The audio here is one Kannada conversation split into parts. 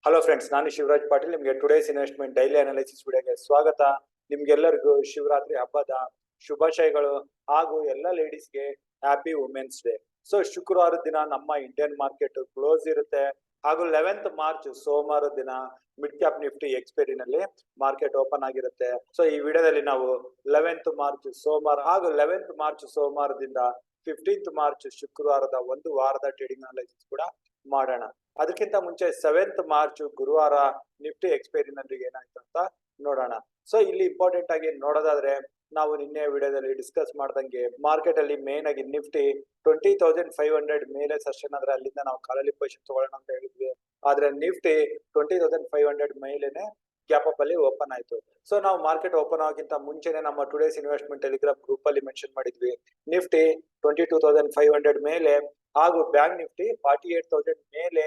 ಹಲೋ ಫ್ರೆಂಡ್ಸ್, ನಾನು ಶಿವರಾಜ್ ಪಾಟೀಲ್. ನಿಮಗೆ ಟುಡೇಸ್ ಇನ್ವೆಸ್ಟ್ಮೆಂಟ್ ಡೈಲಿ ಅನಾಲಿಸಿಸ್ ವಿಡಿಯೋಗೆ ಸ್ವಾಗತ. ನಿಮ್ಗೆಲ್ಲರಿಗೂ ಶಿವರಾತ್ರಿ ಹಬ್ಬದ ಶುಭಾಶಯಗಳು ಹಾಗೂ ಎಲ್ಲ ಲೇಡೀಸ್ಗೆ ಹ್ಯಾಪಿ ವುಮೆನ್ಸ್ ಡೇ. ಸೊ ಶುಕ್ರವಾರದ ದಿನ ನಮ್ಮ ಇಂಡಿಯನ್ ಮಾರ್ಕೆಟ್ ಕ್ಲೋಸ್ ಇರುತ್ತೆ ಹಾಗೂ 11th ಮಾರ್ಚ್ ಸೋಮವಾರ ದಿನ ಮಿಡ್ ಕ್ಯಾಪ್ ನಿಫ್ಟಿ ಎಕ್ಸ್ಪೈರಿನಲ್ಲಿ ಮಾರ್ಕೆಟ್ ಓಪನ್ ಆಗಿರುತ್ತೆ. ಸೊ ಈ ವಿಡಿಯೋದಲ್ಲಿ ನಾವು 11th ಮಾರ್ಚ್ ಸೋಮವಾರ ಹಾಗೂ 11th ಮಾರ್ಚ್ ಸೋಮವಾರದಿಂದ 15th ಮಾರ್ಚ್ ಶುಕ್ರವಾರದ ಒಂದು ವಾರದ ಟ್ರೇಡಿಂಗ್ ಅನಾಲಿಸಿಸ್ ಕೂಡ ಮಾಡೋಣ. ಅದಕ್ಕಿಂತ ಮುಂಚೆ 7th ಮಾರ್ಚ್ ಗುರುವಾರ ನಿಫ್ಟಿ ಎಕ್ಸ್ಪೈರಿನಲ್ಲಿ ಏನಾಯ್ತು ಅಂತ ನೋಡೋಣ. ಸೊ ಇಲ್ಲಿ ಇಂಪಾರ್ಟೆಂಟ್ ಆಗಿ ನೋಡೋದಾದ್ರೆ, ನಾವು ನಿನ್ನೆ ವಿಡಿಯೋದಲ್ಲಿ ಡಿಸ್ಕಸ್ ಮಾಡ್ದಂಗೆ ಮಾರ್ಕೆಟ್ ಅಲ್ಲಿ ಮೇನ್ ಆಗಿ ನಿಫ್ಟಿ 20,500 ಮೇಲೆ ಸೆಷನ್ ಆದ್ರೆ ಅಲ್ಲಿಂದ ನಾವು ಕಾಲಲ್ಲಿ ಪೊಸಿಷನ್ ತಗೊಳ್ಳೋಣ ಅಂತ ಹೇಳಿದ್ವಿ. ಆದ್ರೆ ನಿಫ್ಟಿ 20,500 ಮೇಲೆನೆ ಗ್ಯಾಪ್ ಅಪ್ ಅಲ್ಲಿ ಓಪನ್ ಆಯ್ತು. ಸೊ ನಾವು ಮಾರ್ಕೆಟ್ ಓಪನ್ ಆಗೋಕ್ಕಿಂತ ಮುಂಚೆನೆ ನಮ್ಮ ಟುಡೇಸ್ ಇನ್ವೆಸ್ಟ್ಮೆಂಟ್ ಟೆಲಿಗ್ರಾಮ್ ಗ್ರೂಪ್ ಅಲ್ಲಿ ಮೆನ್ಷನ್ ಮಾಡಿದ್ವಿ, ನಿಫ್ಟಿ 22,500 ಮೇಲೆ ಹಾಗೂ ಬ್ಯಾಂಕ್ ನಿಫ್ಟಿ 48,000 ಮೇಲೆ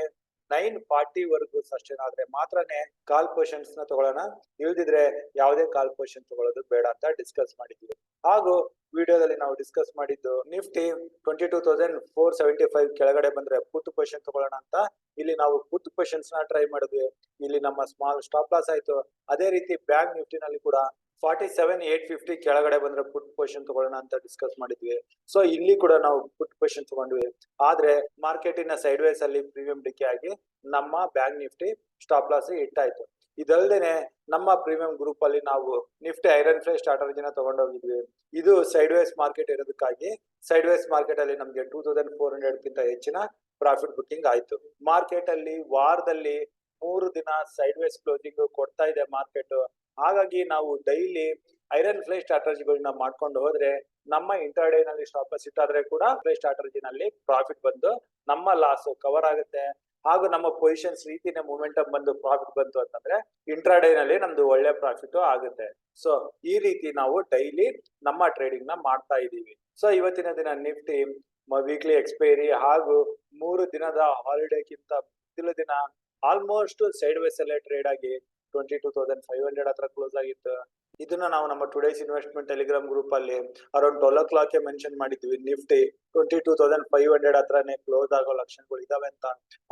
940 ವರೆಗೂ ಸಸ್ಟೈನ್ ಆದ್ರೆ ಮಾತ್ರನೇ ಕಾಲ್ ಪೊಸಿಷನ್ಸ್ ನ ತಗೊಳ್ಳೋಣ, ಇಲ್ದಿದ್ರೆ ಯಾವುದೇ ಕಾಲ್ ಪೊಸಿಷನ್ ತಗೊಳ್ಳೋದು ಬೇಡ ಅಂತ ಡಿಸ್ಕಸ್ ಮಾಡಿದ್ವಿ. ಹಾಗೂ ವಿಡಿಯೋದಲ್ಲಿ ನಾವು ಡಿಸ್ಕಸ್ ಮಾಡಿದ್ದು ನಿಫ್ಟಿ 22,475 ಕೆಳಗಡೆ ಬಂದ್ರೆ ಪುಟ್ ಪೊಸಿಷನ್ ತಗೊಳ್ಳೋಣ ಅಂತ. ಇಲ್ಲಿ ನಾವು ಪುಟ್ ಪೊಸಿಷನ್ಸ್ ನ ಟ್ರೈ ಮಾಡಿದ್ವಿ, ಇಲ್ಲಿ ನಮ್ಮ ಸ್ಮಾಲ್ ಸ್ಟಾಪ್ ಲಾಸ್ ಆಯ್ತು. ಅದೇ ರೀತಿ ಬ್ಯಾಂಕ್ ನಿಫ್ಟಿ ನಲ್ಲಿ ಕೂಡ 47,850 ಕೆಳಗಡೆ ಬಂದ್ರೆ ಪುಟ್ ಪೊಸಿಷನ್ ತಗೊಳ್ಳೋಣ ಅಂತ ಡಿಸ್ಕಸ್ ಮಾಡಿದ್ವಿ. ಸೊ ಇಲ್ಲಿ ಕೂಡ ನಾವು ಪುಟ್ ಪೊಸಿಷನ್ ತಗೊಂಡ್ವಿ, ಆದ್ರೆ ಮಾರ್ಕೆಟಿನ ಸೈಡ್ ವೇಸ್ ಅಲ್ಲಿ ಪ್ರೀಮಿಯಂ ಡಿಕೆ ಆಗಿ ನಮ್ಮ bank Nifty stop loss hit ಆಯ್ತು. ಇದಲ್ದೇನೆ ನಮ್ಮ ಪ್ರೀಮಿಯಂ ಗ್ರೂಪ್ ಅಲ್ಲಿ ನಾವು ನಿಫ್ಟಿ ಐರನ್ ಫ್ಲೈ ಸ್ಟ್ರಾಟಜಿನ ತಗೊಂಡೋಗಿದ್ವಿ. ಇದು ಸೈಡ್ ವೇಸ್ ಮಾರ್ಕೆಟ್ ಇರೋದಕ್ಕಾಗಿ ಸೈಡ್ ವೇಸ್ ಮಾರ್ಕೆಟ್ ಅಲ್ಲಿ ನಮ್ಗೆ 2,400 ಗಿಂತ ಹೆಚ್ಚಿನ ಪ್ರಾಫಿಟ್ ಬುಕ್ಕಿಂಗ್ ಆಯ್ತು. ಮಾರ್ಕೆಟ್ ಅಲ್ಲಿ ವಾರದಲ್ಲಿ 3 ದಿನ ಸೈಡ್ ವೇಸ್ ಕ್ಲೋಸಿಂಗ್ ಕೊಡ್ತಾ ಇದೆ ಮಾರ್ಕೆಟ್. ಹಾಗಾಗಿ ನಾವು ಡೈಲಿ ಐರನ್ ಫ್ಲೈ ಸ್ಟ್ರಾಟಜಿಗಳನ್ನ ಮಾಡ್ಕೊಂಡು ಹೋದ್ರೆ ನಮ್ಮ ಇಂಟರ್ ಡೇ ನಲ್ಲಿ ಸ್ಟಾಪ್ ಲಾಸ್ ಹಿಟ್ ಆದ್ರೆ ಕೂಡ ಫ್ಲೈ ಸ್ಟ್ರಾಟಜಿನಲ್ಲಿ ಪ್ರಾಫಿಟ್ ಬಂದು ನಮ್ಮ ಲಾಸ್ ಕವರ್ ಆಗುತ್ತೆ. ಹಾಗೂ ನಮ್ಮ ಪೊಸಿಷನ್ಸ್ ರೀತಿನೇ ಮೂಮೆಂಟಮ್ ಬಂದು ಪ್ರಾಫಿಟ್ ಬಂತು ಅಂತಂದ್ರೆ ಇಂಟ್ರಾ ಡೇ ನಲ್ಲಿ ನಮ್ದು ಒಳ್ಳೆ ಪ್ರಾಫಿಟ್ ಆಗುತ್ತೆ. ಸೊ ಈ ರೀತಿ ನಾವು ಡೈಲಿ ನಮ್ಮ ಟ್ರೇಡಿಂಗ್ ನ ಮಾಡ್ತಾ ಇದೀವಿ. ಸೊ ಇವತ್ತಿನ ದಿನ ನಿಫ್ಟಿ ವೀಕ್ಲಿ ಎಕ್ಸ್ಪೈರಿ ಹಾಗೂ 3 ದಿನದ ಹಾಲಿಡೇಕ್ಕಿಂತ ಮೊದಲ ದಿನ ಆಲ್ಮೋಸ್ಟ್ ಸೈಡ್ ವೇಸ್ ಅಲ್ಲೇ ಟ್ರೇಡ್ ಆಗಿ 22,500 ಹತ್ರ ಕ್ಲೋಸ್ ಆಗಿತ್ತು. ಇದನ್ನ ನಾವು ನಮ್ಮ ಟುಡೇಸ್ ಇನ್ವೆಸ್ಟ್ಮೆಂಟ್ ಟೆಲಿಗ್ರಾಮ್ ಗ್ರೂಪ್ ಅಲ್ಲಿ ಅರೌಂಡ್ 12 o'clock ಮೆನ್ಷನ್ ಮಾಡಿದ್ವಿ, ನಿಫ್ಟಿ 22,500 ಹತ್ರನೇ ಕ್ಲೋಸ್ ಆಗೋ ಲಕ್ಷಣಗಳು ಇದಾವೆ ಅಂತ.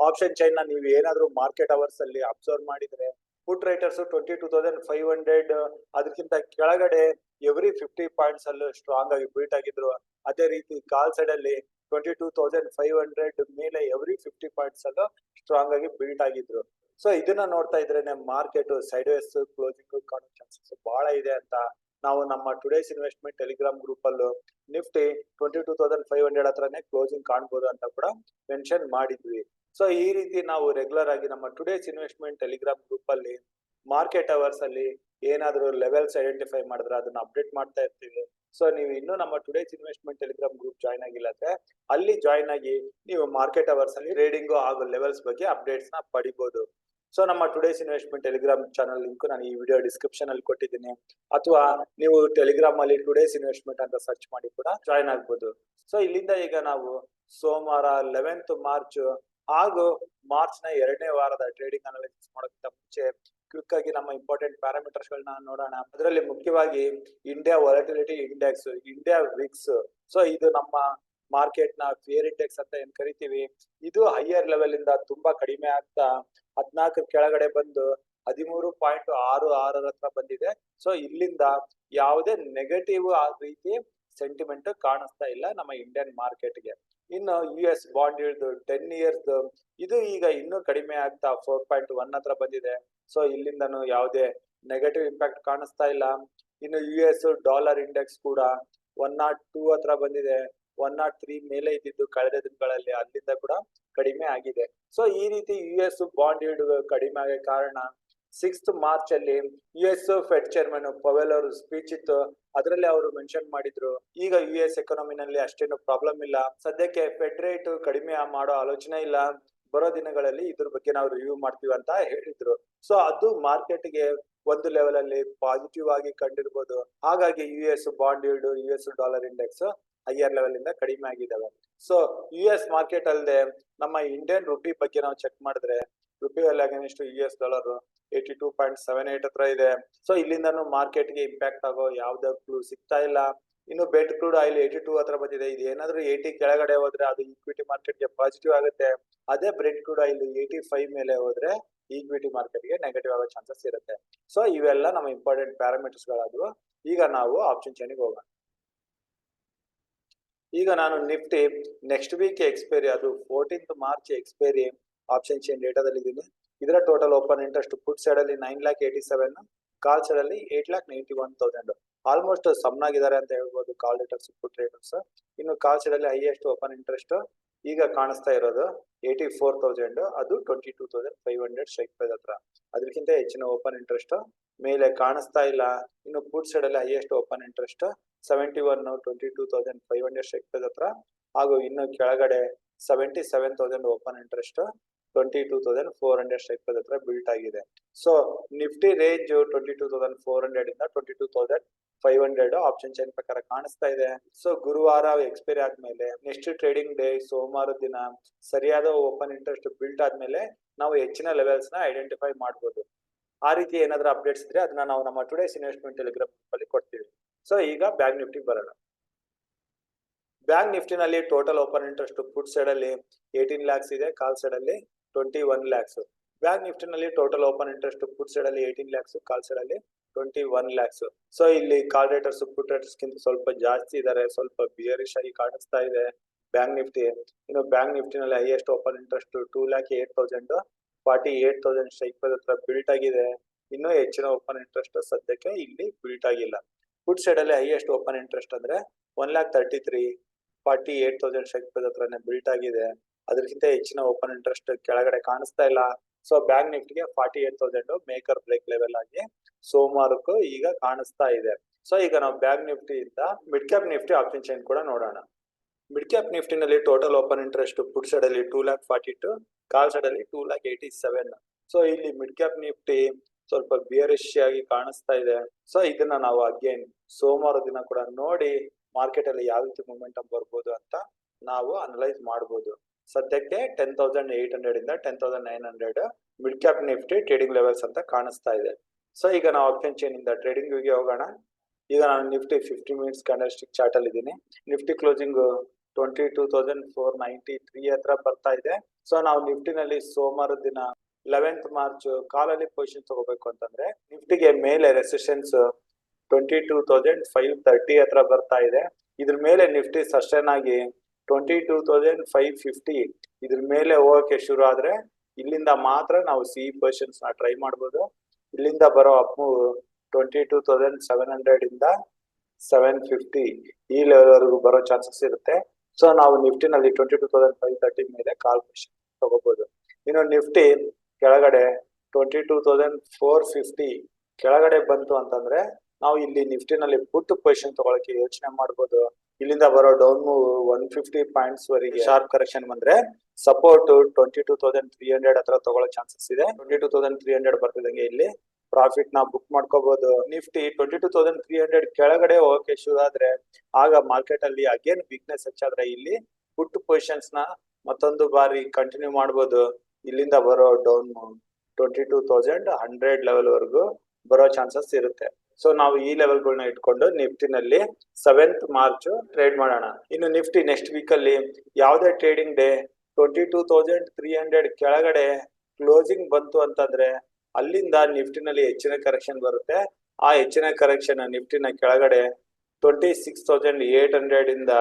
ಆಪ್ಷನ್ ಚೈನ್ ನ ನೀವು ಏನಾದ್ರೂ ಮಾರ್ಕೆಟ್ ಅವರ್ಸ್ ಅಲ್ಲಿ ಅಬ್ಸರ್ವ್ ಮಾಡಿದ್ರೆ ಪುಟ್ ರೈಟರ್ಸ್ 22,500 ಅದಕ್ಕಿಂತ ಕೆಳಗಡೆ ಎವ್ರಿ 50 ಪಾಯಿಂಟ್ಸ್ ಅಲ್ಲೂ ಸ್ಟ್ರಾಂಗ್ ಆಗಿ ಬೀಟ್ ಆಗಿದ್ರು. ಅದೇ ರೀತಿ ಕಾಲ್ ಸೈಡ್ ಅಲ್ಲಿ 22,500 ಮೇಲೆ ಎವ್ರಿ 50 ಪಾಯಿಂಟ್ಸ್ ಅಲ್ಲೂ ಸ್ಟ್ರಾಂಗ್ ಆಗಿ ಬೀಟ್ ಆಗಿದ್ರು. ಸೊ ಇದನ್ನ ನೋಡ್ತಾ ಇದ್ರೇನೆ ಮಾರ್ಕೆಟ್ ಸೈಡ್ ವೇಸ್ ಕ್ಲೋಸಿಂಗ್ ಕಾಣೋ ಚಾನ್ಸಸ್ ಬಹಳ ಇದೆ ಅಂತ ನಾವು ನಮ್ಮ ಟುಡೇಸ್ ಇನ್ವೆಸ್ಟ್ಮೆಂಟ್ ಟೆಲಿಗ್ರಾಮ್ ಗ್ರೂಪ್ ಅಲ್ಲೂ ನಿಫ್ಟಿ 22,500 ಹತ್ರನೇ ಕ್ಲೋಸಿಂಗ್ ಕಾಣ್ಬೋದು ಅಂತ ಕೂಡ ಮೆನ್ಷನ್ ಮಾಡಿದ್ವಿ. ಸೊ ಈ ರೀತಿ ನಾವು ರೆಗ್ಯುಲರ್ ಆಗಿ ನಮ್ಮ ಟುಡೇಸ್ ಇನ್ವೆಸ್ಟ್ಮೆಂಟ್ ಟೆಲಿಗ್ರಾಮ್ ಗ್ರೂಪ್ ಅಲ್ಲಿ ಮಾರ್ಕೆಟ್ ಅವರ್ಸ್ ಅಲ್ಲಿ ಏನಾದ್ರೂ ಲೆವೆಲ್ಸ್ ಐಡೆಂಟಿಫೈ ಮಾಡಿದ್ರೆ ಅದನ್ನ ಅಪ್ಡೇಟ್ ಮಾಡ್ತಾ ಇರ್ತೀವಿ. ಸೊ ನೀವು ಇನ್ನೂ ನಮ್ಮ today's investment Telegram group join ಆಗಿಲ್ಲ ಅಂದ್ರೆ ಅಲ್ಲಿ ಜಾಯ್ನ್ ಆಗಿ ನೀವು ಮಾರ್ಕೆಟ್ ಅವರ್ಸ್ ಅಲ್ಲಿ ಟ್ರೇಡಿಂಗ್ ಹಾಗೂ ಲೆವೆಲ್ಸ್ ಬಗ್ಗೆ ಅಪ್ಡೇಟ್ಸ್ ನ ಪಡಿಬಹುದು. ಸೊ ನಮ್ಮ today's investment Telegram channel link ನಾನು ಈ ವಿಡಿಯೋ ಡಿಸ್ಕ್ರಿಪ್ಷನ್ ಅಲ್ಲಿ ಕೊಟ್ಟಿದ್ದೀನಿ, ಅಥವಾ ನೀವು ಟೆಲಿಗ್ರಾಮ್ ಅಲ್ಲಿ ಟುಡೇಸ್ ಇನ್ವೆಸ್ಟ್ಮೆಂಟ್ ಅಂತ ಸರ್ಚ್ ಮಾಡಿ ಕೂಡ ಜಾಯ್ನ್ ಆಗ್ಬೋದು. ಸೊ ಇಲ್ಲಿಂದ ಈಗ ನಾವು ಸೋಮವಾರ 11th ಮಾರ್ಚ್ ಹಾಗೂ ಮಾರ್ಚ್ ನ 2ನೇ ವಾರದ ಟ್ರೇಡಿಂಗ್ ಅನಾಲಿಸಿಸ್ ಮಾಡೋಕ್ಕಿಂತ ಮುಂಚೆ ಕ್ವಿಕ್ ಆಗಿ ನಮ್ಮ ಇಂಪಾರ್ಟೆಂಟ್ ಪ್ಯಾರಾಮೀಟರ್ಸ್ ಗಳನ್ನ ನೋಡೋಣ. ಅದರಲ್ಲಿ ಮುಖ್ಯವಾಗಿ India volatility index, India Vicks. So ಇದು ನಮ್ಮ ಮಾರ್ಕೆಟ್ ನ ಫಿಯರ್ ಇಂಡೆಕ್ಸ್ ಅಂತ ಏನ್ ಕರಿತೀವಿ, ಇದು ಹೈಯರ್ ಲೆವೆಲ್ ಇಂದ ತುಂಬಾ ಕಡಿಮೆ ಆಗ್ತಾ 14 ಕೆಳಗಡೆ ಬಂದು 13.66 ಹತ್ರ ಬಂದಿದೆ. ಸೊ ಇಲ್ಲಿಂದ ಯಾವುದೇ ನೆಗೆಟಿವ್ ರೀತಿ ಸೆಂಟಿಮೆಂಟ್ ಕಾಣಿಸ್ತಾ ಇಲ್ಲ ನಮ್ಮ ಇಂಡಿಯನ್ ಮಾರ್ಕೆಟ್ಗೆ. ಇನ್ನು US ಬಾಂಡ್ ಇಳ್ದು 10 ಇಯರ್ಸ್ ಇದು ಈಗ ಇನ್ನೂ ಕಡಿಮೆ ಆಗ್ತಾ 4.1 ಹತ್ರ ಬಂದಿದೆ. ಸೊ ಇಲ್ಲಿಂದನು ಯಾವುದೇ ನೆಗೆಟಿವ್ ಇಂಪ್ಯಾಕ್ಟ್ ಕಾಣಿಸ್ತಾ ಇಲ್ಲ. ಇನ್ನು US ಡಾಲರ್ ಇಂಡೆಕ್ಸ್ ಕೂಡ 102 ಹತ್ರ ಬಂದಿದೆ, 103 ಮೇಲೆ ಇದ್ದಿದ್ದು ಕಳೆದ ದಿನಗಳಲ್ಲಿ, ಅಲ್ಲಿಂದ ಕೂಡ ಕಡಿಮೆ ಆಗಿದೆ. ಸೊ ಈ ರೀತಿ US ಬಾಂಡ್ ಈಲ್ಡ್ ಕಡಿಮೆ ಆಗ ಕಾರಣ 6th ಮಾರ್ಚ್ ಅಲ್ಲಿ US ಫೆಡ್ ಚೇರ್ಮನ್ ಪವೆಲ್ ಅವರು ಸ್ಪೀಚ್ ಇತ್ತು, ಅದರಲ್ಲಿ ಅವರು ಮೆನ್ಷನ್ ಮಾಡಿದ್ರು ಈಗ US ಎಕಾನಮಿನಲ್ಲಿ ಅಷ್ಟೇನು ಪ್ರಾಬ್ಲಮ್ ಇಲ್ಲ, ಸದ್ಯಕ್ಕೆ ಫೆಡ್ ರೇಟ್ ಕಡಿಮೆ ಮಾಡೋ ಆಲೋಚನೆ ಇಲ್ಲ, ಬರೋ ದಿನಗಳಲ್ಲಿ ಇದ್ರ ಬಗ್ಗೆ ನಾವು ರಿವ್ಯೂ ಮಾಡ್ತೀವಿ ಅಂತ ಹೇಳಿದ್ರು. ಸೊ ಅದು ಮಾರ್ಕೆಟ್ಗೆ ಒಂದು ಲೆವೆಲ್ ಅಲ್ಲಿ ಪಾಸಿಟಿವ್ ಆಗಿ ಕಂಡಿರ್ಬೋದು. ಹಾಗಾಗಿ US bond yield, US dollar index higher level ಇಂದ ಕಡಿಮೆ ಆಗಿದ್ದಾವೆ. ಸೊ US ಮಾರ್ಕೆಟ್ ಅಲ್ಲದೆ ನಮ್ಮ ಇಂಡಿಯನ್ ರುಪಿ ಬಗ್ಗೆ ನಾವು ಚೆಕ್ ಮಾಡಿದ್ರೆ ರುಪಿ ಅಲ್ಲಿ ಅಗೇನ್ಸ್ಟ್ US ಡಾಲರ್ 82.78 ಹತ್ರ ಇದೆ. ಸೊ ಇಲ್ಲಿಂದನೂ ಮಾರ್ಕೆಟ್ ಗೆ ಇಂಪ್ಯಾಕ್ಟ್ ಆಗೋ ಯಾವ್ದೇ ಕ್ಲೂ ಸಿಗ್ತಾ ಇಲ್ಲ. ಇನ್ನು ಬೆಟ್ ಕ್ರೂಡ್ ಆಯಿಲ್ 82 ಹತ್ರ ಬಂದಿದೆ. ಇದು ಏನಾದ್ರೂ 80 ಕೆಳಗಡೆ ಹೋದ್ರೆ ಅದು ಈಕ್ವಿಟಿ ಮಾರ್ಕೆಟ್ ಗೆ ಪಾಸಿಟಿವ್ ಆಗುತ್ತೆ. ಅದೇ ಬ್ರೆಡ್ ಕ್ರೂಡ್ ಆಯಿಲ್ 85 ಮೇಲೆ ಹೋದ್ರೆ ಈಕ್ವಿಟಿ ಮಾರ್ಕೆಟ್ಗೆ ನೆಗೆಟಿವ್ ಆಗೋ ಚಾನ್ಸಸ್ ಇರುತ್ತೆ. ಸೊ ಇವೆಲ್ಲ ನಮ್ಮ ಇಂಪಾರ್ಟೆಂಟ್ ಪ್ಯಾರಾಮೀಟರ್ಸ್ ಗಳಾದ್ವು. ಈಗ ನಾವು ಆಪ್ಷನ್ ಚೈನಿಗೆ ಹೋಗೋಣ. ಈಗ ನಾನು ನಿಫ್ಟಿ ನೆಕ್ಸ್ಟ್ ವೀಕ್ ಎಕ್ಸ್ಪೈರಿ, ಅದು 14th March expiry option chain ಡೇಟಾದಲ್ಲಿ ಇದ್ದೀನಿ. ಇದರ total open interest put side ಅಲ್ಲಿ 9,87,000, ಕಾಲ್ ಸೈಡ್ ಅಲ್ಲಿ 8,91,000. ಆಲ್ಮೋಸ್ಟ್ ಸಮನಾಗಿದ್ದಾರೆ ಅಂತ ಹೇಳ್ಬೋದು ಕಾಲ್ ರೇಟರ್ಸ್ ಪುಟ್ ರೇಟರ್ಸ್. ಇನ್ನು ಕಾಲ್ ಸೈಡ್ ಅಲ್ಲಿ ಹೈಯೆಸ್ಟ್ ಓಪನ್ ಇಂಟ್ರೆಸ್ಟ್ ಈಗ ಕಾಣಿಸ್ತಾ ಇರೋದು 84,000, ಅದು 22,500 ಸ್ಟ್ರೈಕ್ ಪ್ರೈಸ್ ಹತ್ರ. ಅದಕ್ಕಿಂತ ಹೆಚ್ಚಿನ ಓಪನ್ ಇಂಟ್ರೆಸ್ಟ್ ಮೇಲೆ ಕಾಣಿಸ್ತಾ ಇಲ್ಲ. ಇನ್ನು ಪುಟ್ ಸೈಡ್ ಅಲ್ಲಿ highest open interest 71, 22,500 strike price ಹತ್ರ. ಹಾಗೂ ಇನ್ನು ಕೆಳಗಡೆ 77,000 ಓಪನ್ ಇಂಟ್ರೆಸ್ಟ್ 22,400 ಸ್ಟ್ರೈಕ್ ಪ್ರೈಸ್ ಹತ್ರ ಬಿಲ್ಟ್ ಆಗಿದೆ. ಸೊ ನಿಫ್ಟಿ ರೇಂಜ್ 22,400 ಇಂದ 22,500 ಆಪ್ಷನ್ ಚೈನ್ ಪ್ರಕಾರ ಕಾಣಿಸ್ತಾ ಇದೆ. ಸೊ ಗುರುವಾರ ಎಕ್ಸ್ಪೈರಿ ಆದ್ಮೇಲೆ ನೆಕ್ಸ್ಟ್ ಟ್ರೇಡಿಂಗ್ ಡೇ ಸೋಮವಾರ ದಿನ ಸರಿಯಾದ ಓಪನ್ ಇಂಟ್ರೆಸ್ಟ್ ಬಿಲ್ಟ್ ಆದ್ಮೇಲೆ ನಾವು ಹೆಚ್ಚಿನ ಲೆವೆಲ್ಸ್ ನ ಐಡೆಂಟಿಫೈ ಮಾಡಬಹುದು. ಆ ರೀತಿ ಏನಾದ್ರೂ ಅಪ್ಡೇಟ್ಸ್ ಇದ್ರೆ ಅದನ್ನ ನಾವು ನಮ್ಮ ಟುಡೇಸ್ ಇನ್ವೆಸ್ಟ್ಮೆಂಟ್ ಟೆಲಿಗ್ರಾಮ್ ಗ್ರೂಪ್ ಅಲ್ಲಿ ಕೊಡ್ತೀವಿ. ಸೊ ಈಗ ಬ್ಯಾಂಕ್ ನಿಫ್ಟಿ ಬರೋಣ. ಬ್ಯಾಂಕ್ ನಿಫ್ಟಿನಲ್ಲಿ total open interest put side ಅಲ್ಲಿ 18 lakhs ಇದೆ, ಕಾಲ್ ಸೈಡ್ ಅಲ್ಲಿ 21 lakhs. ಬ್ಯಾಂಕ್ ನಿಫ್ಟಿನಲ್ಲಿ total open interest put side ಅಲ್ಲಿ 18 lakhs, ಕಾಲ್ ಸೈಡ್ ಅಲ್ಲಿ 21 lakhs. ಸೊ ಇಲ್ಲಿ ಕಾಲ್ ರೇಟರ್ಸ್ ಪುಟ್ ರೇಟರ್ಸ್ ಗಿಂತ ಸ್ವಲ್ಪ ಜಾಸ್ತಿ ಇದಾರೆ, ಸ್ವಲ್ಪ ಬಿಯರಿಶ್ ಆಗಿ ಕಾಣಿಸ್ತಾ ಇದೆ ಬ್ಯಾಂಕ್ ನಿಫ್ಟಿ. ಇನ್ನು ಬ್ಯಾಂಕ್ ನಿಫ್ಟಿನಲ್ಲಿ highest open interest 2,08,000, 48,000 strike price ಹತ್ರ ಬಿಲ್ಟ್ ಆಗಿದೆ. ಇನ್ನೂ ಹೆಚ್ಚಿನ ಓಪನ್ ಇಂಟ್ರೆಸ್ಟ್ ಸದ್ಯಕ್ಕೆ ಇಲ್ಲಿ ಬಿಲ್ಟ್ ಆಗಿಲ್ಲ. ಪುಟ್ ಸೈಡ್ ಅಲ್ಲಿ ಹೈಯೆಸ್ಟ್ ಓಪನ್ ಇಂಟ್ರೆಸ್ಟ್ ಅಂದ್ರೆ 1,33,000, 48,000 ಸ್ಟ್ರೈಕ್ ಪ್ರೈಸ್ ಹತ್ರನೇ ಬಿಲ್ಟ್ ಆಗಿದೆ. ಅದಕ್ಕಿಂತ ಹೆಚ್ಚಿನ ಓಪನ್ ಇಂಟ್ರೆಸ್ಟ್ ಕೆಳಗಡೆ ಕಾಣಿಸ್ತಾ ಇಲ್ಲ. ಸೊ ಬ್ಯಾಂಕ್ ನಿಫ್ಟಿಗೆ 48,000 ಮೇಕರ್ ಬ್ರೇಕ್ ಲೆವೆಲ್ ಆಗಿ ಸೋಮವಾರಕ್ಕೂ ಈಗ ಕಾಣಿಸ್ತಾ ಇದೆ. ಸೊ ಈಗ ನಾವು ಬ್ಯಾಂಕ್ ನಿಫ್ಟಿ ಇಂದ mid cap Nifty option chain ಕೂಡ ನೋಡೋಣ. ಮಿಡ್ ಕ್ಯಾಪ್ ನಿಫ್ಟಿನಲ್ಲಿ total open interest put side ಅಲ್ಲಿ 2,42,000, ಕಾಲ್ ಸೈಡ್ ಅಲ್ಲಿ 2,87,000. ಸೊ ಇಲ್ಲಿ ಮಿಡ್ ಕ್ಯಾಪ್ ನಿಫ್ಟಿ ಸ್ವಲ್ಪ ಬಿಯರಿಶ್ ಆಗಿ ಕಾಣಿಸ್ತಾ ಇದೆ. ಸೊ ಇದನ್ನ ನಾವು ಅಗೇನ್ ಸೋಮವಾರ ದಿನ ಕೂಡ ನೋಡಿ ಮಾರ್ಕೆಟ್ ಅಲ್ಲಿ ಯಾವ ರೀತಿ ಮೊಮೆಂಟಮ್ ಬರ್ಬೋದು ಅಂತ ನಾವು ಅನಲೈಸ್ ಮಾಡಬಹುದು. ಸದ್ಯಕ್ಕೆ 10,800 ಇಂದ 10,900 mid cap Nifty trading levels ಅಂತ ಕಾಣಿಸ್ತಾ ಇದೆ. ಸೊ ಈಗ ನಾವು ಆಪ್ಷನ್ ಚೈನ್ ಇಂದ ಟ್ರೇಡಿಂಗ್ ಗೆ ಹೋಗೋಣ. ಈಗ ನಾನು Nifty 50 minutes candle stick chart ಅಲ್ಲಿ ಇದ್ದೀನಿ. ನಿಫ್ಟಿ ಕ್ಲೋಸಿಂಗ್ 22,493 ಹತ್ರ ಬರ್ತಾ ಇದೆ. ಸೊ ನಾವು ನಿಫ್ಟಿನಲ್ಲಿ ಸೋಮವಾರ ದಿನ 11th ಮಾರ್ಚ್ ಕಾಲಲ್ಲಿ ಪೊಸಿಷನ್ ತಗೋಬೇಕು ಅಂತಂದ್ರೆ ನಿಫ್ಟಿಗೆ ಮೇಲೆ ರೆಸಿಸ್ಟೆನ್ಸ್ 22,530 ಹತ್ರ ಬರ್ತಾ ಇದೆ. ಇದ್ರ ಮೇಲೆ ನಿಫ್ಟಿ ಸಸ್ಟೈನ್ ಆಗಿ 22,550 ಇದ್ರ ಮೇಲೆ ಹೋಗಕ್ಕೆ ಶುರು ಆದ್ರೆ ಇಲ್ಲಿಂದ ಮಾತ್ರ ನಾವು ಸಿ ಪೊಸಿಷನ್ಸ್ ನ ಟ್ರೈ ಮಾಡಬಹುದು. ಇಲ್ಲಿಂದ ಬರೋ ಅಪ್ ಮೂವ್ 22,700 ಇಂದ 750 ಈ ಲೆವೆಲ್ ವರೆಗೂ ಬರೋ ಚಾನ್ಸಸ್ ಇರುತ್ತೆ. ಸೊ ನಾವು ನಿಫ್ಟಿನಲ್ಲಿ 22,530 ಮೇಲೆ ಕಾಲ್ ಪೊಸಿಷನ್ ತಗೋಬಹುದು. ಇನ್ನು ನಿಫ್ಟಿ ಕೆಳಗಡೆ 22,450 ಕೆಳಗಡೆ ಬಂತು ಅಂತಂದ್ರೆ ನಾವು ಇಲ್ಲಿ ನಿಫ್ಟಿನಲ್ಲಿ ಪುಟ್ ಪೊಸಿಷನ್ ತಗೊಳಕ್ಕೆ ಯೋಚನೆ ಮಾಡಬಹುದು. ಇಲ್ಲಿಂದ ಬರೋ ಡೌನ್ ಮೂವ್ 150 ಪಾಯಿಂಟ್ಸ್ ವರೆಗೆ ಶಾರ್ಪ್ ಕರೆಕ್ಷನ್ ಬಂದ್ರೆ ಸಪೋರ್ಟ್ 22,300 ಹತ್ರ ತಗೊಳ್ಳೋ ಚಾನ್ಸಸ್ ಇದೆ. 22,300 ಬರ್ತಿದಂಗೆ ಇಲ್ಲಿ ಪ್ರಾಫಿಟ್ ನ ಬುಕ್ ಮಾಡ್ಕೋಬಹುದು. ನಿಫ್ಟಿ 22,300 ಕೆಳಗಡೆ ಹೋಗಕ್ಕೆ ಶುರು ಆದ್ರೆ ಆಗ ಮಾರ್ಕೆಟ್ ಅಲ್ಲಿ ಅಗೇನ್ ವೀಕ್ನೆಸ್ ಹೆಚ್ಚಾದ್ರೆ ಇಲ್ಲಿ ಪುಟ್ ಪೊಸಿಷನ್ಸ್ ನ ಮತ್ತೊಂದು ಬಾರಿ ಕಂಟಿನ್ಯೂ ಮಾಡಬಹುದು. ಇಲ್ಲಿಂದ ಬರೋ ಡೌನ್ 22,100 ಲೆವೆಲ್ ವರೆಗೂ ಬರೋ ಚಾನ್ಸಸ್ ಇರುತ್ತೆ. ಸೊ ನಾವು ಈ ಲೆವೆಲ್ ಗಳನ್ನ ಇಟ್ಕೊಂಡು ನಿಫ್ಟಿನಲ್ಲಿ 7th ಮಾರ್ಚ್ ಟ್ರೇಡ್ ಮಾಡೋಣ. ಇನ್ನು ನಿಫ್ಟಿ ನೆಕ್ಸ್ಟ್ ವೀಕ್ ಅಲ್ಲಿ ಯಾವುದೇ ಟ್ರೇಡಿಂಗ್ ಡೇ 22,300 ಕೆಳಗಡೆ ಕ್ಲೋಸಿಂಗ್ ಬಂತು ಅಂತಂದ್ರೆ ಅಲ್ಲಿಂದ ನಿಫ್ಟಿನಲ್ಲಿ ಹೆಚ್ಚಿನ ಕರೆಕ್ಷನ್ ಬರುತ್ತೆ. ಆ ಹೆಚ್ಚಿನ ಕರೆಕ್ಷನ್ ನಿಫ್ಟಿನ ಕೆಳಗಡೆ 26,800 ಇಂದ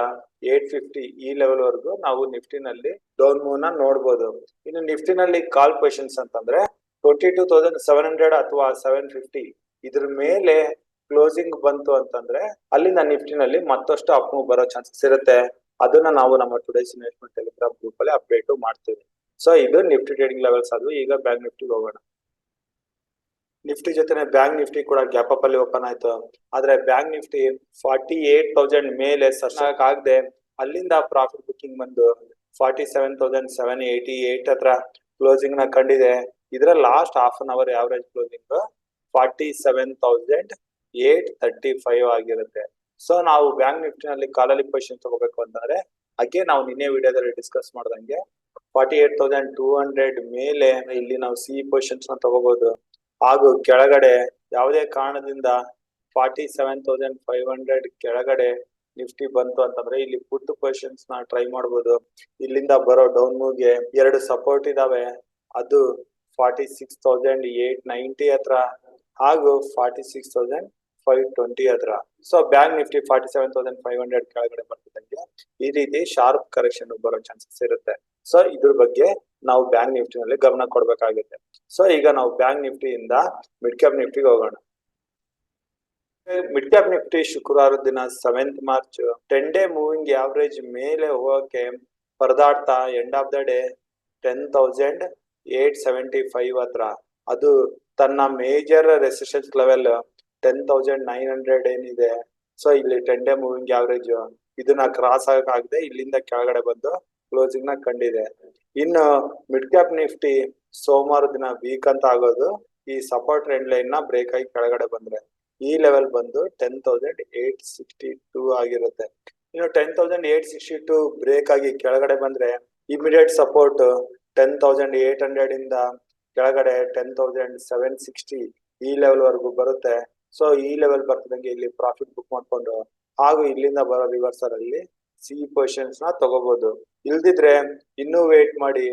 850 ಈ ಲೆವೆಲ್ ವರೆಗೂ ನಾವು ನಿಫ್ಟಿನಲ್ಲಿ ಡೌನ್ ಮೂವ್ ನ ನೋಡಬಹುದು. ಇನ್ನು ನಿಫ್ಟಿನಲ್ಲಿ ಕಾಲ್ ಪೊಸಿಷನ್ಸ್ ಅಂತಂದ್ರೆ 22,700 ಅಥವಾ 750 ಇದ್ರ ಮೇಲೆ ಕ್ಲೋಸಿಂಗ್ ಬಂತು ಅಂತಂದ್ರೆ ಅಲ್ಲಿಂದ ನಿಫ್ಟಿನಲ್ಲಿ ಮತ್ತಷ್ಟು ಅಪ್ ಮೂವ್ ಬರೋ ಚಾನ್ಸಸ್ ಇರುತ್ತೆ. ಅದನ್ನ ನಾವು ನಮ್ಮ ಟುಡೇಸ್ ಇನ್ವೆಸ್ಟ್ಮೆಂಟ್ ಟೆಲಿಗ್ರಾಮ್ ಗ್ರೂಪ್ ಅಲ್ಲಿ ಅಪ್ಡೇಟ್ ಮಾಡ್ತೀವಿ. ಸೊ ಇದು ನಿಫ್ಟಿ ಟ್ರೇಡಿಂಗ್ ಲೆವೆಲ್ಸ್ ಅದು. ಈಗ ಬ್ಯಾಂಕ್ ನಿಫ್ಟಿಗೆ ಹೋಗೋಣ. ನಿಫ್ಟಿ ಜೊತೆನೆ ಬ್ಯಾಂಕ್ ನಿಫ್ಟಿ ಕೂಡ ಗ್ಯಾಪ್ ಅಪ್ ಅಲ್ಲಿ ಓಪನ್ ಆಯ್ತು. ಆದ್ರೆ ಬ್ಯಾಂಕ್ ನಿಫ್ಟಿ 48,000 ಮೇಲೆ ಸಸ್ಟೈನ್ ಆಗದೆ ಅಲ್ಲಿಂದ ಪ್ರಾಫಿಟ್ ಬುಕಿಂಗ್ ಬಂದು 47,788 ಹತ್ರ ಕ್ಲೋಸಿಂಗ್ ನ ಕಂಡಿದೆ. ಇದರ last half an hour average closing 47,835 ಆಗಿರುತ್ತೆ. ಸೊ ನಾವು ಬ್ಯಾಂಕ್ ನಿಫ್ಟಿನಲ್ಲಿ ಕಾಲಲ್ಲಿ ಪೊಸಿಷನ್ ತಗೋಬೇಕು ಅಂತಂದ್ರೆ ನಾವು ನಿನ್ನೆ ವಿಡಿಯೋದಲ್ಲಿ ಡಿಸ್ಕಸ್ ಮಾಡ್ದಂಗೆ 48,200 ಮೇಲೆ ಇಲ್ಲಿ ನಾವು ಸಿ ಪೊಸಿಷನ್ಸ್ ನ ತಗೋಬಹುದು. ಹಾಗೂ ಕೆಳಗಡೆ ಯಾವುದೇ ಕಾರಣದಿಂದ 47,500 ಕೆಳಗಡೆ ನಿಫ್ಟಿ ಬಂತು ಅಂತಂದ್ರೆ ಇಲ್ಲಿ ಪುಟ್ ಪೊಸಿಷನ್ಸ್ ನ ಟ್ರೈ ಮಾಡಬಹುದು. ಇಲ್ಲಿಂದ ಬರೋ ಡೌನ್ ಮೂವ್ ಗೆ 2 ಸಪೋರ್ಟ್ ಇದಾವೆ. ಅದು 46,890 ಹತ್ರ ಹಾಗೂ 46,520 ಹತ್ರ. ಸೊ ಬ್ಯಾಂಕ್ ನಿಫ್ಟಿ 47,500 ಕೆಳಗಡೆ ಬರ್ತಿದ್ದಂಗೆ ಈ ರೀತಿ ಶಾರ್ಪ್ ಕರೆಕ್ಷನ್ ಬರೋ ಚಾನ್ಸಸ್ ಇರುತ್ತೆ. ಸೊ ಇದ್ರ ಬಗ್ಗೆ ನಾವು ಬ್ಯಾಂಕ್ ನಿಫ್ಟಿ ನಲ್ಲಿ ಗಮನ ಕೊಡ್ಬೇಕಾಗುತ್ತೆ. ಸೊ ಈಗ ನಾವು ಬ್ಯಾಂಕ್ ನಿಫ್ಟಿಯಿಂದ ಮಿಡ್ ಕ್ಯಾಪ್ ನಿಫ್ಟಿಗೆ ಹೋಗೋಣ. ಮಿಡ್ ಕ್ಯಾಪ್ ನಿಫ್ಟಿ ಶುಕ್ರವಾರ ದಿನ 7th March 10 day moving average ಮೇಲೆ ಹೋಗಕ್ಕೆ ಪರದಾಡ್ತಾ ಎಂಡ್ ಆಫ್ ದ ಡೇ 10,875 ಹತ್ರ ಅದು ತನ್ನ ಮೇಜರ್ ರೆಸಿಸ್ಟೆನ್ಸ್ ಲೆವೆಲ್ 10,900 ಏನಿದೆ. ಸೊ ಇಲ್ಲಿ 10 ಡೇ ಮೂವಿಂಗ್ ಆವರೇಜ್ ಇದನ್ನ ಕ್ರಾಸ್ ಆಗದೆ ಇಲ್ಲಿಂದ ಕೆಳಗಡೆ ಬಂದು ಕ್ಲೋಸಿಂಗ್ ನ ಕಂಡಿದೆ. ಇನ್ನು ಮಿಡ್ ಕ್ಯಾಪ್ ನಿಫ್ಟಿ ಸೋಮವಾರ ದಿನ ವೀಕ್ ಅಂತ ಆಗೋದು ಈ ಸಪೋರ್ಟ್ ಟ್ರೆಂಡ್ ಲೈನ್ ನ ಬ್ರೇಕ್ ಆಗಿ ಕೆಳಗಡೆ ಬಂದ್ರೆ ಈ ಲೆವೆಲ್ ಬಂದು 10,862 ಆಗಿರುತ್ತೆ. ಇನ್ನು 10,862 ಬ್ರೇಕ್ ಆಗಿ ಕೆಳಗಡೆ ಬಂದ್ರೆ ಇಮಿಡಿಯೇಟ್ ಸಪೋರ್ಟ್ 10,800 ಇಂದ ಕೆಳಗಡೆ 10,760 ಈ ಲೆವೆಲ್ ವರೆಗೂ ಬರುತ್ತೆ. ಸೊ ಈ ಲೆವೆಲ್ ಬರ್ತಿದಂಗೆ ಇಲ್ಲಿ ಪ್ರಾಫಿಟ್ ಬುಕ್ ಮಾಡ್ಕೊಂಡು ಹಾಗೂ ಇಲ್ಲಿಂದ ಬರೋ ರಿವರ್ಸಲ್ ಅಲ್ಲಿ ಸಿ ಪೊಸಿಷನ್ಸ್ ನ ತಗೋಬಹುದು. ಇಲ್ದಿದ್ರೆ ಇನ್ನೂ ವೇಟ್ ಮಾಡಿ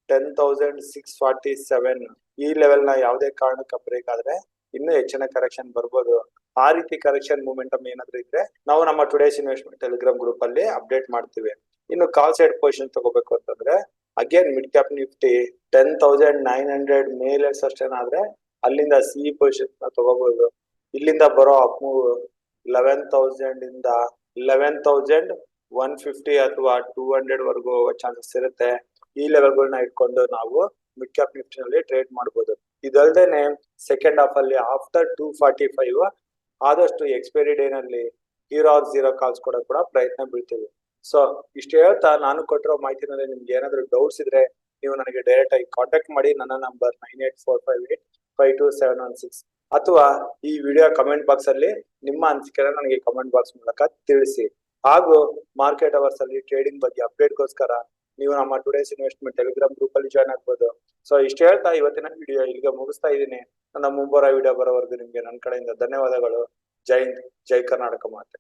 10,647 ಈ ಲೆವೆಲ್ ನ ಯಾವುದೇ ಕಾರಣಕ್ಕೆ ಬ್ರೇಕ್ ಆದ್ರೆ ಇನ್ನೂ ಹೆಚ್ಚಿನ ಕರೆಕ್ಷನ್ ಬರ್ಬೋದು. ಆ ರೀತಿ ಕರೆಕ್ಷನ್ ಮೂಮೆಂಟಮ್ ಏನಾದ್ರೂ ಇದ್ರೆ ನಾವು ನಮ್ಮ ಟುಡೇಸ್ ಇನ್ವೆಸ್ಟ್ಮೆಂಟ್ ಟೆಲಿಗ್ರಾಮ್ ಗ್ರೂಪ್ ಅಲ್ಲಿ ಅಪ್ಡೇಟ್ ಮಾಡ್ತೀವಿ. ಇನ್ನು ಕಾಲ್ ಸೈಡ್ ಪೊಸಿಷನ್ ತಗೋಬೇಕು ಅಂತಂದ್ರೆ ಅಗೇನ್ ಮಿಡ್ ಕ್ಯಾಪ್ ನಿಫ್ಟಿ 10,900 ಮೇಲೆ ಸಸ್ಟೈನ್ ಆದ್ರೆ ಅಲ್ಲಿಂದ ಸಿ ಪೊಸಿಷನ್ ನ ತಗೋಬಹುದು. ಇಲ್ಲಿಂದ ಬರೋ ಅಪ್ ಮೂವ್ 11,000 ಇಂದ 11,150 ಅಥವಾ 200 ವರೆಗೂ ಹೋಗೋ ಚಾನ್ಸಸ್ ಇರುತ್ತೆ. ಈ ಲೆವೆಲ್ಗಳನ್ನ ಇಟ್ಕೊಂಡು ನಾವು ಮಿಡ್ ಕ್ಯಾಪ್ ನಿಫ್ಟಿ ನಲ್ಲಿ ಟ್ರೇಡ್ ಮಾಡಬಹುದು. ಇದಲ್ದೇನೆ ಸೆಕೆಂಡ್ ಹಾಫ್ ಅಲ್ಲಿ ಆಫ್ಟರ್ 245 ಆದಷ್ಟು ಎಕ್ಸ್ಪೈರಿ ಡೇ ನಲ್ಲಿ ಹೀರೋ ಆರ್ ಝೀರೋ ಕಾಲ್ಸ್ ಕೊಡೋಕೆ ಕೂಡ ಪ್ರಯತ್ನ ಬೀಳ್ತೀವಿ. ಸೊ ಇಷ್ಟು ಹೇಳ್ತಾ ನಾನು ಕೊಟ್ಟಿರೋ ಮಾಹಿತಿನಲ್ಲಿ ನಿಮ್ಗೆ ಏನಾದ್ರು ಡೌಟ್ಸ್ ಇದ್ರೆ ನೀವು ನನಗೆ ಡೈರೆಕ್ಟ್ ಆಗಿ ಕಾಂಟ್ಯಾಕ್ಟ್ ಮಾಡಿ. ನನ್ನ ನಂಬರ್ 9845852716 ಅಥವಾ ಈ ವಿಡಿಯೋ ಕಮೆಂಟ್ ಬಾಕ್ಸ್ ಅಲ್ಲಿ ನಿಮ್ಮ ಅನಿಸಿಕೆನ ನನಗೆ ಕಮೆಂಟ್ ಬಾಕ್ಸ್ ಮೂಲಕ ತಿಳಿಸಿ. ಹಾಗೂ ಮಾರ್ಕೆಟ್ ಅವರ್ಸ್ ಅಲ್ಲಿ ಟ್ರೇಡಿಂಗ್ ಬಗ್ಗೆ ಅಪ್ಡೇಟ್ಗೋಸ್ಕರ ನೀವು ನಮ್ಮ ಟುಡೇಸ್ ಇನ್ವೆಸ್ಟ್ಮೆಂಟ್ ಟೆಲಿಗ್ರಾಮ್ ಗ್ರೂಪ್ ಅಲ್ಲಿ ಜಾಯ್ನ್ ಆಗ್ಬೋದು. ಸೊ ಇಷ್ಟು ಹೇಳ್ತಾ ಇವತ್ತಿನ ವಿಡಿಯೋ ಇಲ್ಲಿಗೆ ಮುಗಿಸ್ತಾ ಇದ್ದೀನಿ. ನನ್ನ ಮುಂಬರೋ ವಿಡಿಯೋ ಬರೋವರೆಗೂ ನಿಮ್ಗೆ ನನ್ನ ಕಡೆಯಿಂದ ಧನ್ಯವಾದಗಳು. ಜೈ ಹಿಂದ್, ಜೈ ಕರ್ನಾಟಕ ಮಾತೆ.